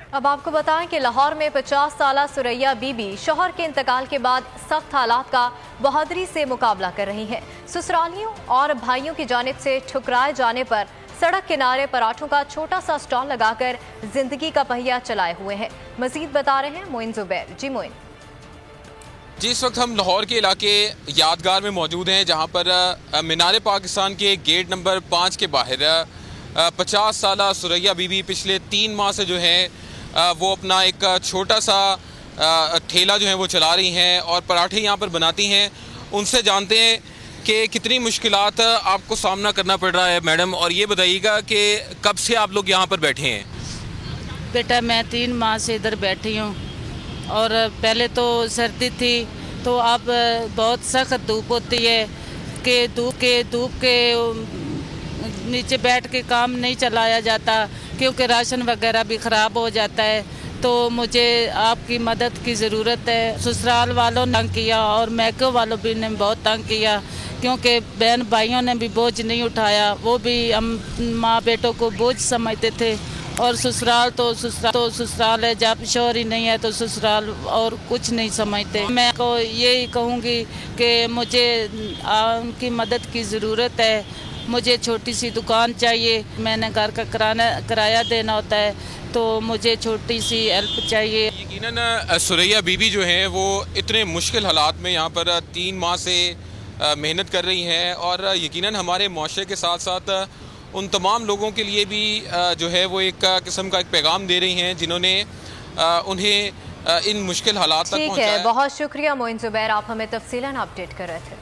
अब आपको बताएं कि लाहौर में 50 साला सुरैया बीबी शौहर के इंतकाल के बाद सख्त हालात का बहादुरी से मुकाबला कर रही हैं। ससुरालियों और भाइयों की जानिब से ठुकराए जाने पर सड़क किनारे पराठों का छोटा सा स्टॉल लगाकर जिंदगी का पहिया चलाए हुए हैं। मजीद बता रहे हैं मोइन जुबैर। जी मोइन। जी, इस वक्त हम लाहौर के इलाके यादगार में मौजूद हैं, जहां पर मीनार पाकिस्तान के गेट नंबर 5 के बाहर 50 साला सुरैया बीबी पिछले 3 माह से जो है वो अपना एक छोटा सा ठेला जो है वो चला रही हैं और पराठे यहाँ पर बनाती हैं। उनसे जानते हैं कि कितनी मुश्किलात आपको सामना करना पड़ रहा है मैडम, और ये बताइएगा कि कब से आप लोग यहाँ पर बैठे हैं? बेटा मैं 3 माह से इधर बैठी हूँ और पहले तो सर्दी थी, तो अब बहुत सख्त धूप होती है कि धूप के नीचे बैठ के काम नहीं चलाया जाता, क्योंकि राशन वगैरह भी ख़राब हो जाता है। तो मुझे आपकी मदद की ज़रूरत है। ससुराल वालों ने तंग किया और मैके वालों भी ने बहुत तंग किया, क्योंकि बहन भाइयों ने भी बोझ नहीं उठाया। वो भी हम माँ बेटों को बोझ समझते थे, और ससुराल तो ससुराल है, जब शौहर ही नहीं है तो ससुराल और कुछ नहीं समझते। मैं को यही कहूँगी कि मुझे उनकी मदद की ज़रूरत है। मुझे छोटी सी दुकान चाहिए, मैंने घर का किराया देना होता है, तो मुझे छोटी सी हेल्प चाहिए। यकीनन सुरैया बीबी जो हैं वो इतने मुश्किल हालात में यहाँ पर 3 माह से मेहनत कर रही हैं, और यकीनन हमारे माशरे के साथ साथ उन तमाम लोगों के लिए भी जो है वो एक किस्म का एक पैगाम दे रही हैं, जिन्होंने उन्हें इन मुश्किल हालात तक पहुँचाया। ठीक है, बहुत शुक्रिया मोइन जुबैर, आप हमें तफसीलन अपडेट कर रहे थे।